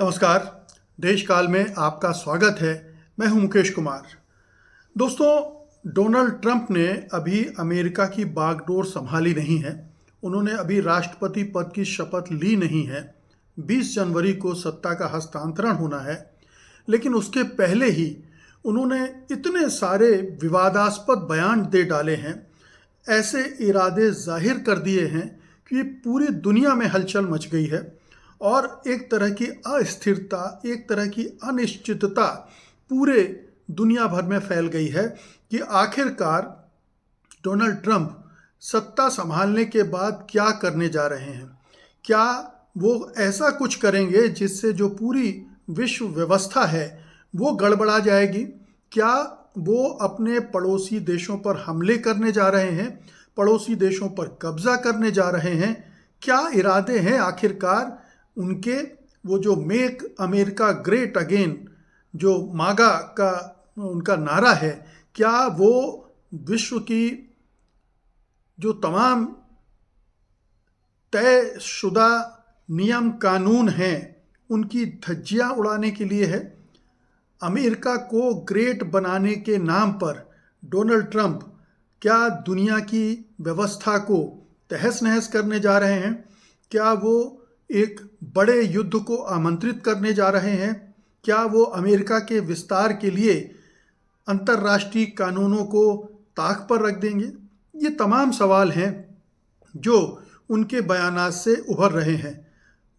नमस्कार। देश काल में आपका स्वागत है। मैं हूं मुकेश कुमार। दोस्तों, डोनाल्ड ट्रंप ने अभी अमेरिका की बागडोर संभाली नहीं है। उन्होंने अभी राष्ट्रपति पद की शपथ ली नहीं है। 20 जनवरी को सत्ता का हस्तांतरण होना है, लेकिन उसके पहले ही उन्होंने इतने सारे विवादास्पद बयान दे डाले हैं, ऐसे इरादे जाहिर कर दिए हैं कि पूरी दुनिया में हलचल मच गई है और एक तरह की अस्थिरता, एक तरह की अनिश्चितता पूरे दुनिया भर में फैल गई है कि आखिरकार डोनाल्ड ट्रंप सत्ता संभालने के बाद क्या करने जा रहे हैं। क्या वो ऐसा कुछ करेंगे जिससे जो पूरी विश्व व्यवस्था है वो गड़बड़ा जाएगी? क्या वो अपने पड़ोसी देशों पर हमले करने जा रहे हैं, पड़ोसी देशों पर कब्जा करने जा रहे हैं? क्या इरादे हैं आखिरकार उनके? वो जो मेक अमेरिका ग्रेट अगेन, जो मागा का उनका नारा है, क्या वो विश्व की जो तमाम तयशुदा नियम कानून हैं उनकी धज्जियां उड़ाने के लिए है? अमेरिका को ग्रेट बनाने के नाम पर डोनाल्ड ट्रंप क्या दुनिया की व्यवस्था को तहस नहस करने जा रहे हैं? क्या वो एक बड़े युद्ध को आमंत्रित करने जा रहे हैं? क्या वो अमेरिका के विस्तार के लिए अंतर्राष्ट्रीय कानूनों को ताक पर रख देंगे? ये तमाम सवाल हैं जो उनके बयानात से उभर रहे हैं।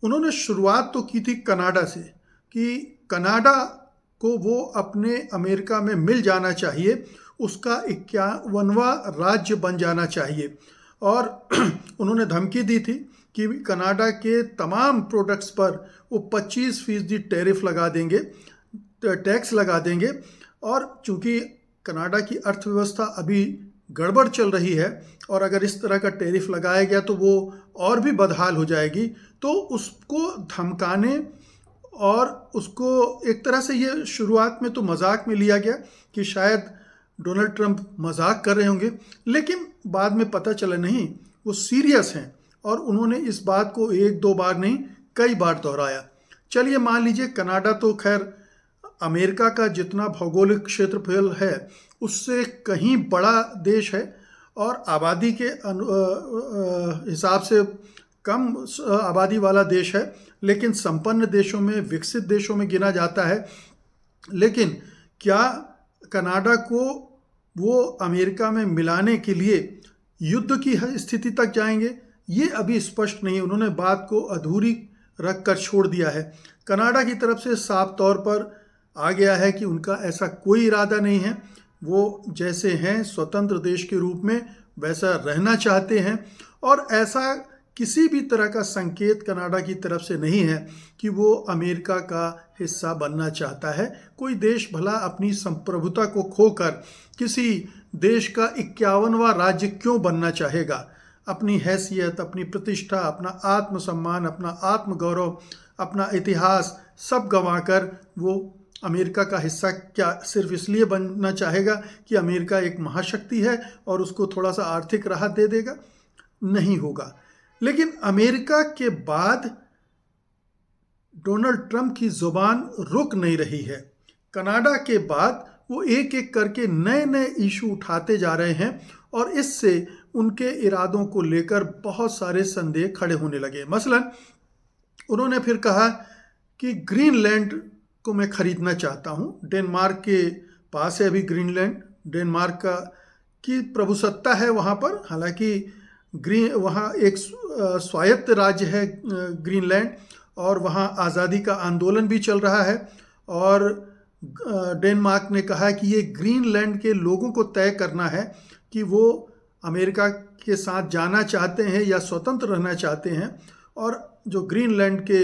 उन्होंने शुरुआत तो की थी कनाडा से कि कनाडा को वो अपने अमेरिका में मिल जाना चाहिए, उसका 51वां राज्य बन जाना चाहिए। और उन्होंने धमकी दी थी कि कनाडा के तमाम प्रोडक्ट्स पर वो 25% टैरिफ लगा देंगे, टैक्स लगा देंगे। और चूंकि कनाडा की अर्थव्यवस्था अभी गड़बड़ चल रही है और अगर इस तरह का टैरिफ लगाया गया तो वो और भी बदहाल हो जाएगी, तो उसको धमकाने और उसको एक तरह से ये शुरुआत में तो मजाक में लिया गया कि शायद डोनाल्ड ट्रंप मजाक कर रहे होंगे, लेकिन बाद में पता चला नहीं, वो सीरियस हैं और उन्होंने इस बात को एक दो बार नहीं कई बार दोहराया। चलिए मान लीजिए कनाडा तो खैर अमेरिका का जितना भौगोलिक क्षेत्रफल है उससे कहीं बड़ा देश है और आबादी के हिसाब से कम आबादी वाला देश है, लेकिन संपन्न देशों में, विकसित देशों में गिना जाता है। लेकिन क्या कनाडा को वो अमेरिका में मिलाने के लिए युद्ध की स्थिति तक जाएंगे? ये अभी स्पष्ट नहीं। उन्होंने बात को अधूरी रख कर छोड़ दिया है। कनाडा की तरफ से साफ तौर पर आ गया है कि उनका ऐसा कोई इरादा नहीं है। वो जैसे हैं स्वतंत्र देश के रूप में वैसा रहना चाहते हैं और ऐसा किसी भी तरह का संकेत कनाडा की तरफ से नहीं है कि वो अमेरिका का हिस्सा बनना चाहता है। कोई देश भला अपनी संप्रभुता को खोकर किसी देश का 51वां राज्य क्यों बनना चाहेगा? अपनी हैसियत, अपनी प्रतिष्ठा, अपना आत्मसम्मान, अपना आत्मगौरव, अपना इतिहास सब गंवाकर वो अमेरिका का हिस्सा क्या सिर्फ इसलिए बनना चाहेगा कि अमेरिका एक महाशक्ति है और उसको थोड़ा सा आर्थिक राहत दे देगा? नहीं होगा। लेकिन अमेरिका के बाद डोनाल्ड ट्रंप की जुबान रुक नहीं रही है। कनाडा के बाद वो एक एक करके नए नए इशू उठाते जा रहे हैं और इससे उनके इरादों को लेकर बहुत सारे संदेह खड़े होने लगे। मसलन उन्होंने फिर कहा कि ग्रीनलैंड को मैं खरीदना चाहता हूँ। डेनमार्क के पास है अभी ग्रीनलैंड, डेनमार्क का की प्रभुसत्ता है वहाँ पर। हालांकि वहाँ एक स्वायत्त राज्य है ग्रीनलैंड और वहाँ आज़ादी का आंदोलन भी चल रहा है और डेनमार्क ने कहा कि ये ग्रीनलैंड के लोगों को तय करना है कि वो अमेरिका के साथ जाना चाहते हैं या स्वतंत्र रहना चाहते हैं। और जो ग्रीनलैंड के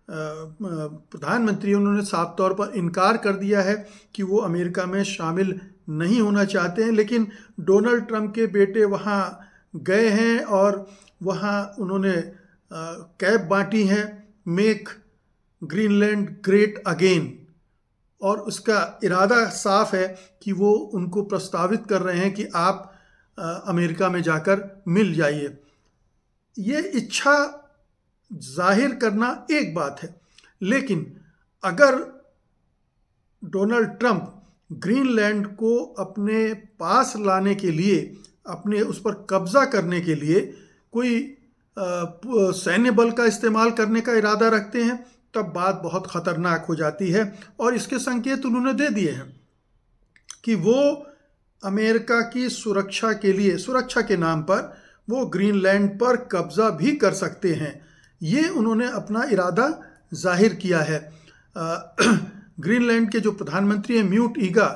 प्रधानमंत्री, उन्होंने साफ तौर पर इनकार कर दिया है कि वो अमेरिका में शामिल नहीं होना चाहते हैं। लेकिन डोनाल्ड ट्रंप के बेटे वहाँ गए हैं और वहाँ उन्होंने कैब बांटी है, मेक ग्रीनलैंड ग्रेट अगेन, और उसका इरादा साफ है कि वो उनको प्रस्तावित कर रहे हैं कि आप अमेरिका में जाकर मिल जाइए। ये इच्छा जाहिर करना एक बात है, लेकिन अगर डोनाल्ड ट्रंप ग्रीनलैंड को अपने पास लाने के लिए, अपने उस पर कब्जा करने के लिए कोई सैन्य बल का इस्तेमाल करने का इरादा रखते हैं, तब बात बहुत ख़तरनाक हो जाती है। और इसके संकेत उन्होंने दे दिए हैं कि वो अमेरिका की सुरक्षा के लिए, सुरक्षा के नाम पर वो ग्रीनलैंड पर कब्जा भी कर सकते हैं। ये उन्होंने अपना इरादा जाहिर किया है। ग्रीनलैंड के जो प्रधानमंत्री हैं म्यूट ईगा,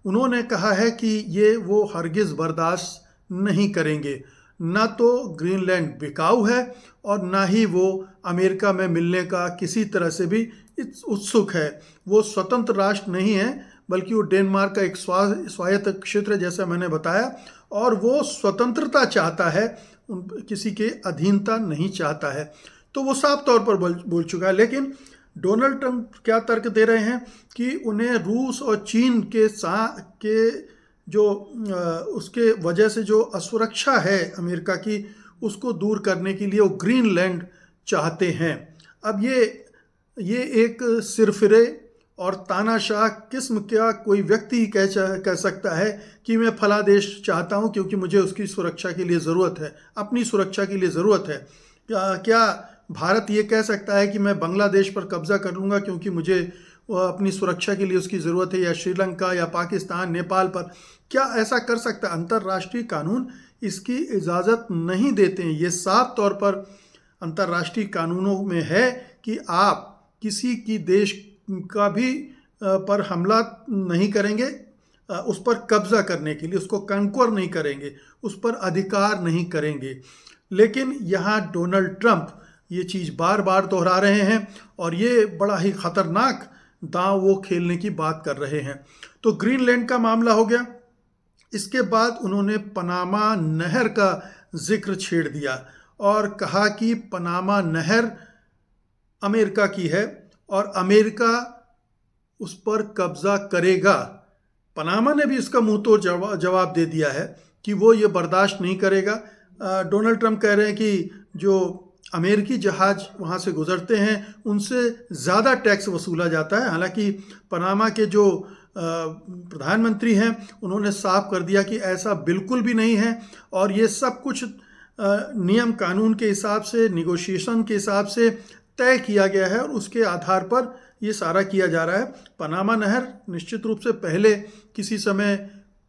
उन्होंने कहा है कि ये वो हरगिज़ बर्दाश्त नहीं करेंगे। ना तो ग्रीनलैंड बिकाऊ है और ना ही वो अमेरिका में मिलने का किसी तरह से भी उत्सुक है। वो स्वतंत्र राष्ट्र नहीं है, बल्कि वो डेनमार्क का एक स्वायत्त क्षेत्र है, जैसा मैंने बताया, और वो स्वतंत्रता चाहता है, किसी के अधीनता नहीं चाहता है। तो वो साफ तौर पर बोल चुका है। लेकिन डोनाल्ड ट्रंप क्या तर्क दे रहे हैं कि उन्हें रूस और चीन के जो उसके वजह से जो असुरक्षा है अमेरिका की, उसको दूर करने के लिए वो ग्रीनलैंड चाहते हैं। अब ये एक सिरफिरे और तानाशाह किस्म का कोई व्यक्ति ही कह सकता है कि मैं फला देश चाहता हूं क्योंकि मुझे उसकी सुरक्षा के लिए ज़रूरत है, अपनी सुरक्षा के लिए ज़रूरत है। क्या भारत ये कह सकता है कि मैं बांग्लादेश पर कब्जा कर लूँगा क्योंकि मुझे अपनी सुरक्षा के लिए उसकी ज़रूरत है, या श्रीलंका या पाकिस्तान, नेपाल पर? क्या ऐसा कर सकता है? अंतर्राष्ट्रीय कानून इसकी इजाज़त नहीं देते हैं। ये साफ तौर पर अंतर्राष्ट्रीय कानूनों में है कि आप किसी की देश का भी पर हमला नहीं करेंगे, उस पर कब्जा करने के लिए, उसको कंक्वर नहीं करेंगे, उस पर अधिकार नहीं करेंगे। लेकिन यहाँ डोनाल्ड ट्रंप ये चीज़ बार बार दोहरा रहे हैं और ये बड़ा ही ख़तरनाक दांव वो खेलने की बात कर रहे हैं। तो ग्रीनलैंड का मामला हो गया। इसके बाद उन्होंने पनामा नहर का जिक्र छेड़ दिया और कहा कि पनामा नहर अमेरिका की है और अमेरिका उस पर कब्जा करेगा। पनामा ने भी इसका मुंह तोड़ जवाब दे दिया है कि वो ये बर्दाश्त नहीं करेगा। डोनाल्ड ट्रंप कह रहे हैं कि जो अमेरिकी जहाज़ वहाँ से गुजरते हैं उनसे ज़्यादा टैक्स वसूला जाता है। हालांकि पनामा के जो प्रधानमंत्री हैं उन्होंने साफ कर दिया कि ऐसा बिल्कुल भी नहीं है और ये सब कुछ नियम कानून के हिसाब से, निगोशिएशन के हिसाब से तय किया गया है और उसके आधार पर ये सारा किया जा रहा है। पनामा नहर निश्चित रूप से पहले किसी समय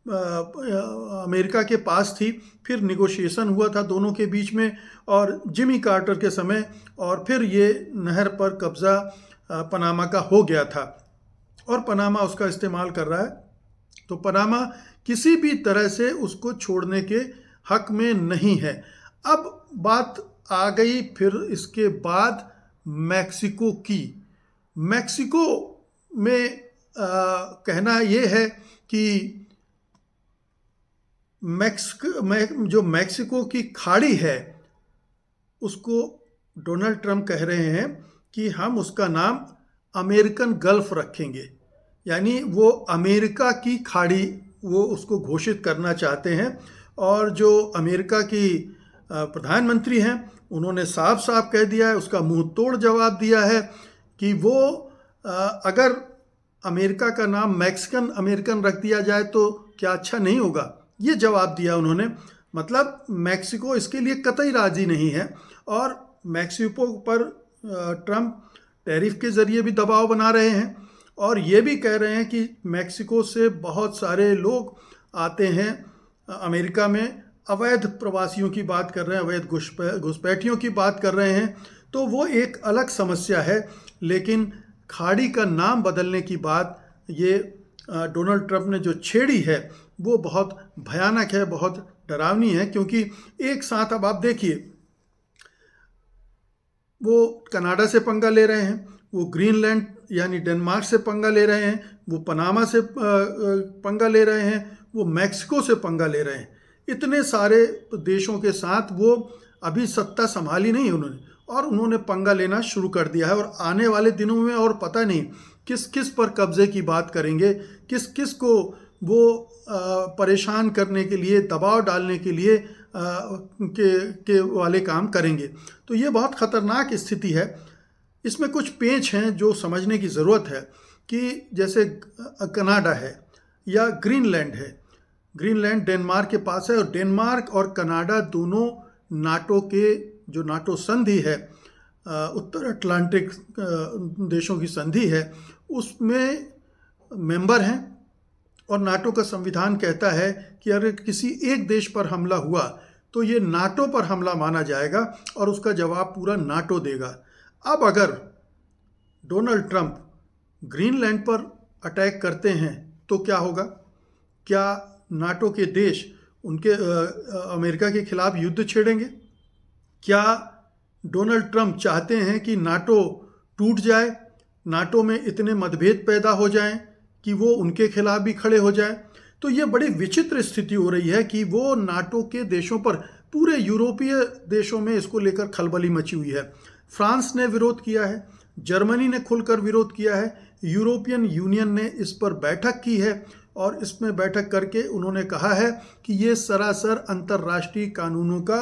अमेरिका के पास थी, फिर निगोशिएशन हुआ था दोनों के बीच में और जिमी कार्टर के समय, और फिर ये नहर पर कब्ज़ा पनामा का हो गया था और पनामा उसका इस्तेमाल कर रहा है। तो पनामा किसी भी तरह से उसको छोड़ने के हक में नहीं है। अब बात आ गई फिर इसके बाद मैक्सिको की। मैक्सिको में कहना ये है कि जो मैक्सिको की खाड़ी है उसको डोनाल्ड ट्रंप कह रहे हैं कि हम उसका नाम अमेरिकन गल्फ रखेंगे, यानी वो अमेरिका की खाड़ी वो उसको घोषित करना चाहते हैं। और जो अमेरिका की प्रधानमंत्री हैं उन्होंने साफ साफ कह दिया है, उसका मुंह तोड़ जवाब दिया है कि वो अगर अमेरिका का नाम मैक्सिकन अमेरिकन रख दिया जाए तो क्या अच्छा नहीं होगा, ये जवाब दिया उन्होंने। मतलब मैक्सिको इसके लिए कतई राजी नहीं है और मैक्सिको पर ट्रंप टैरिफ के ज़रिए भी दबाव बना रहे हैं और ये भी कह रहे हैं कि मैक्सिको से बहुत सारे लोग आते हैं अमेरिका में, अवैध प्रवासियों की बात कर रहे हैं, अवैध घुसपैठियों की बात कर रहे हैं। तो वो एक अलग समस्या है। लेकिन खाड़ी का नाम बदलने की बात ये डोनाल्ड ट्रंप ने जो छेड़ी है वो बहुत भयानक है, बहुत डरावनी है, क्योंकि एक साथ अब आप देखिए वो कनाडा से पंगा ले रहे हैं, वो ग्रीनलैंड यानी डेनमार्क से पंगा ले रहे हैं, वो पनामा से पंगा ले रहे हैं, वो मैक्सिको से पंगा ले रहे हैं। इतने सारे देशों के साथ वो अभी सत्ता संभाली नहीं उन्होंने और उन्होंने पंगा लेना शुरू कर दिया है। और आने वाले दिनों में और पता नहीं किस किस पर कब्जे की बात करेंगे, किस किस को वो परेशान करने के लिए, दबाव डालने के लिए के वाले काम करेंगे। तो ये बहुत ख़तरनाक स्थिति है। इसमें कुछ पेच हैं जो समझने की ज़रूरत है कि जैसे कनाडा है या ग्रीनलैंड है। ग्रीनलैंड डेनमार्क के पास है और डेनमार्क और कनाडा दोनों नाटो के, जो नाटो संधि है, उत्तर अटलांटिक देशों की संधि है, उसमें मेंबर हैं। और नाटो का संविधान कहता है कि अगर किसी एक देश पर हमला हुआ तो ये नाटो पर हमला माना जाएगा और उसका जवाब पूरा नाटो देगा। अब अगर डोनाल्ड ट्रंप ग्रीनलैंड पर अटैक करते हैं तो क्या होगा? क्या नाटो के देश उनके अमेरिका के खिलाफ युद्ध छेड़ेंगे? क्या डोनाल्ड ट्रंप चाहते हैं कि नाटो टूट जाए, नाटो में इतने मतभेद पैदा हो जाएं कि वो उनके खिलाफ भी खड़े हो जाएं? तो ये बड़ी विचित्र स्थिति हो रही है कि वो नाटो के देशों पर, पूरे यूरोपीय देशों में इसको लेकर खलबली मची हुई है। फ्रांस ने विरोध किया है, जर्मनी ने खुलकर विरोध किया है, यूरोपियन यूनियन ने इस पर बैठक की है और इसमें बैठक करके उन्होंने कहा है कि ये सरासर अंतर्राष्ट्रीय कानूनों का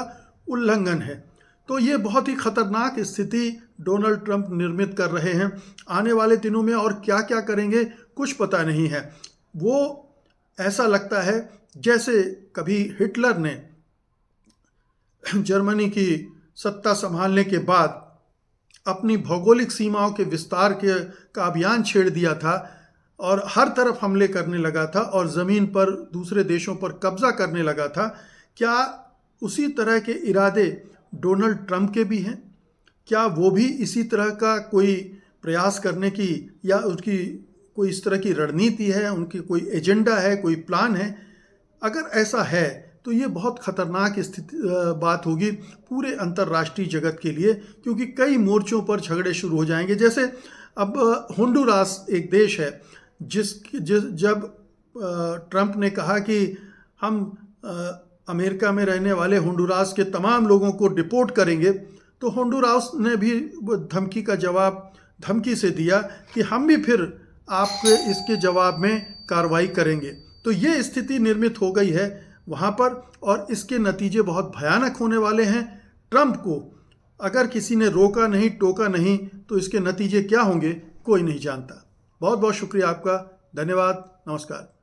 उल्लंघन है। तो ये बहुत ही खतरनाक स्थिति डोनाल्ड ट्रंप निर्मित कर रहे हैं। आने वाले दिनों में और क्या क्या करेंगे कुछ पता नहीं है। वो ऐसा लगता है जैसे कभी हिटलर ने जर्मनी की सत्ता संभालने के बाद अपनी भौगोलिक सीमाओं के विस्तार का अभियान छेड़ दिया था और हर तरफ हमले करने लगा था और ज़मीन पर दूसरे देशों पर कब्जा करने लगा था। क्या उसी तरह के इरादे डोनाल्ड ट्रंप के भी हैं? क्या वो भी इसी तरह का कोई प्रयास करने की, या उसकी कोई इस तरह की रणनीति है, उनकी कोई एजेंडा है, कोई प्लान है? अगर ऐसा है तो ये बहुत खतरनाक स्थिति बात होगी पूरे अंतर्राष्ट्रीय जगत के लिए, क्योंकि कई मोर्चों पर झगड़े शुरू हो जाएंगे। जैसे अब होंडुरास एक देश है जब ट्रंप ने कहा कि हम अमेरिका में रहने वाले होंडुरास के तमाम लोगों को डिपोर्ट करेंगे, तो होंडुरास ने भी धमकी का जवाब धमकी से दिया कि हम भी फिर आपके इसके जवाब में कार्रवाई करेंगे। तो ये स्थिति निर्मित हो गई है वहाँ पर और इसके नतीजे बहुत भयानक होने वाले हैं। ट्रंप को अगर किसी ने रोका नहीं, टोका नहीं, तो इसके नतीजे क्या होंगे कोई नहीं जानता। बहुत बहुत शुक्रिया आपका, धन्यवाद, नमस्कार।